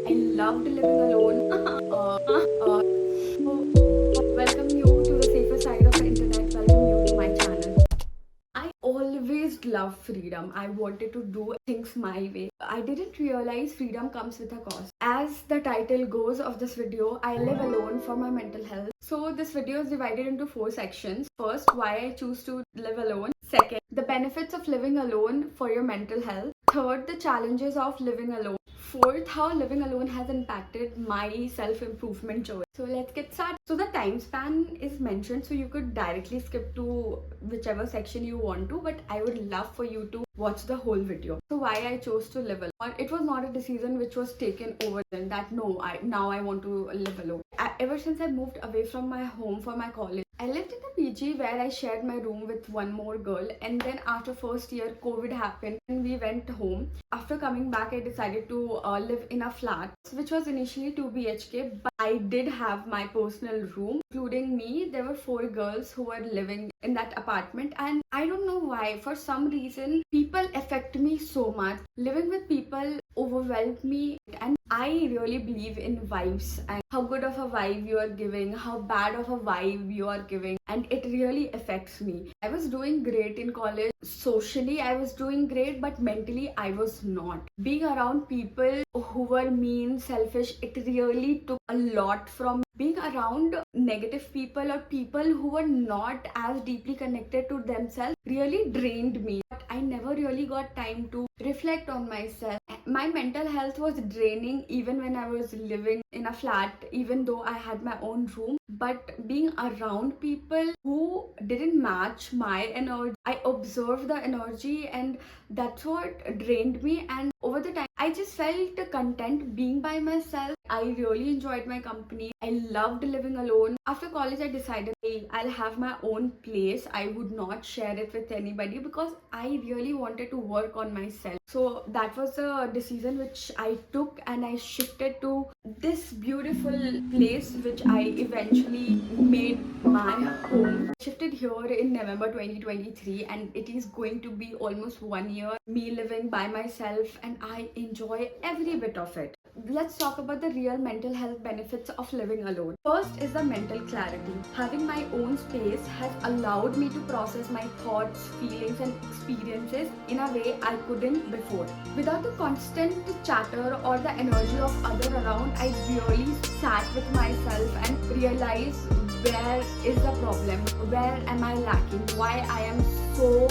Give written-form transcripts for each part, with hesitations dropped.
I loved living alone. Welcome you to the safer side of the internet. Welcome you to my channel. I always loved freedom. I wanted to do things my way. I didn't realize freedom comes with a cost. As the title goes of this video, I live alone for my mental health. So this video is divided into 4 sections. First, why I choose to live alone. Second, the benefits of living alone for your mental health. Third, the challenges of living alone. Fourth, how living alone has impacted my self-improvement journey. So let's get started. So the time span is mentioned, so you could directly skip to whichever section you want to, but I would love for you to watch the whole video. So why I chose to live alone. It was not a decision which was taken over then that no, I want to live alone. Ever since I moved away from my home for my college, I lived in a PG where I shared my room with one more girl, and then after first year COVID happened and we went home. After coming back, I decided to live in a flat which was initially 2 BHK, but I did have my personal room. Including me, there were 4 girls who were living in that apartment, and I don't know why, for some reason people affect me so much. Living with people overwhelmed me, and I really believe in vibes and how good of a vibe you are giving, how bad of a vibe you are giving, and it really affects me. I was doing great in college. Socially, I was doing great, but mentally, I was not. Being around people who were mean, selfish, it really took a lot from being around negative people or people who were not as deeply connected to themselves really drained me. But I never really got time to reflect on myself. My mental health was draining even when I was living in a flat, even though I had my own room. But being around people who didn't match my energy, I observed the energy, and that's what drained me. And over the time, I just felt content being by myself. I really enjoyed my company. I loved living alone. After college, I decided, hey, I'll have my own place. I would not share it with anybody because I really wanted to work on myself. So that was a decision which I took, and I shifted to this beautiful place which I eventually made my home. Shifted here in November 2023, and it is going to be almost 1 year me living by myself, and I enjoy every bit of it. Let's talk about the real mental health benefits of living alone. First is the mental clarity. Having my own space has allowed me to process my thoughts, feelings, and experiences in a way I couldn't before. Without the constant chatter or the energy of other around, I really sat with myself and realized where is the problem, where am I lacking, why I am so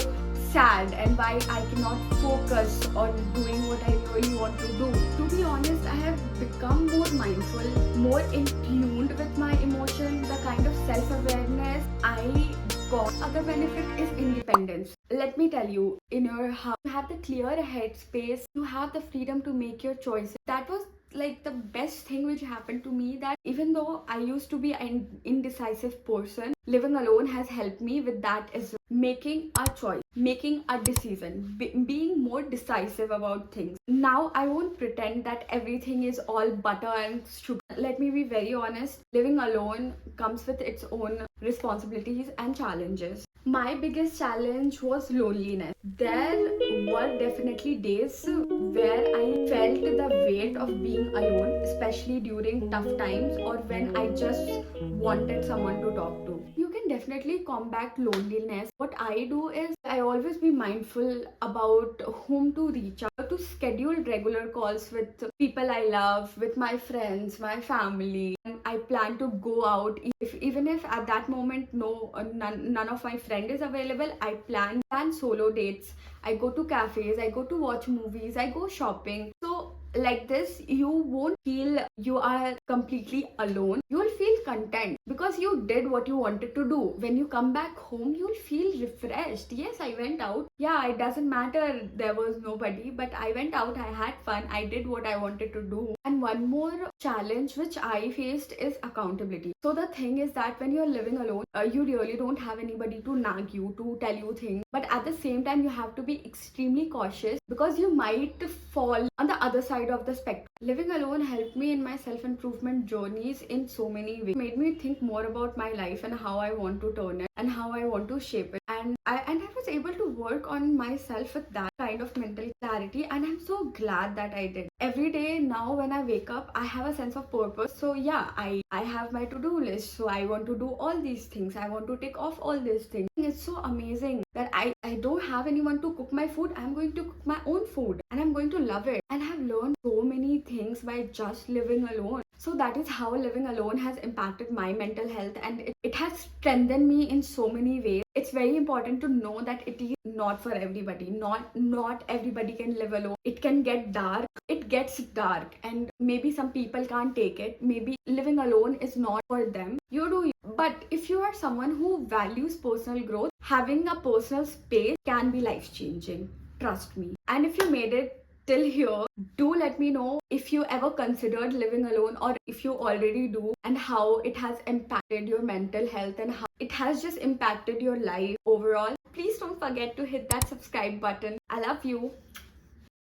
sad, and why I cannot focus on doing what I really want to do. To be honest, I have become more mindful, more in tuned with my emotion, the kind of self-awareness I got. Other benefit is independence. Let me tell you, in your house, you have the clear headspace, you have the freedom to make your choices. That was like the best thing which happened to me, that even though I used to be an indecisive person, living alone has helped me with that as well. Making a choice, making a decision, being more decisive about things. Now I won't pretend that everything is all butter and sugar. Let me be very honest, living alone comes with its own responsibilities and challenges. My biggest challenge was loneliness. There were definitely days where I felt the weight of being alone, especially during tough times or when I just wanted someone to talk to. You can definitely combat loneliness. What I do is I always be mindful about whom to reach out to, schedule regular calls with people I love, with my friends, my family. And I plan to go out even if at that moment none of my friend is available. I plan solo dates. I go to cafes, I go to watch movies, I go shopping. So like this, you won't feel you are completely alone. You'll feel content because you did what you wanted to do. When you come back home, you'll feel refreshed. Yes, I went out. Yeah, it doesn't matter there was nobody, but I went out, I had fun, I did what I wanted to do. And one more challenge which I faced is accountability. So the thing is that when you're living alone, you really don't have anybody to nag you, to tell you things. But at the same time, you have to be extremely cautious because you might fall on the other side of the spectrum. Living alone helped me in my self-improvement journeys in so many ways. It made me think more about my life and how I want to turn it and how I want to shape it. and I was able to work on myself with that kind of mental clarity, and I'm so glad that I did. Every day now when I wake up, I have a sense of purpose. So yeah, I have my to-do list. So I want to do all these things. I want to take off all these things. It's so amazing that I don't have anyone to cook my food. I'm going to cook my own food and I'm going to love it. And I've learned so many things by just living alone. So that is how living alone has impacted my mental health, and it has strengthened me in so many ways. It's very important to know that it is not for everybody. Not everybody can live alone. It can get dark. It gets dark, and maybe some people can't take it. Maybe living alone is not for them. You do you. But if you are someone who values personal growth, having a personal space can be life changing. Trust me. And if you made it till here, do let me know if you ever considered living alone, or if you already do, and how it has impacted your mental health and how it has just impacted your life overall. Please don't forget to hit that subscribe button. I love you.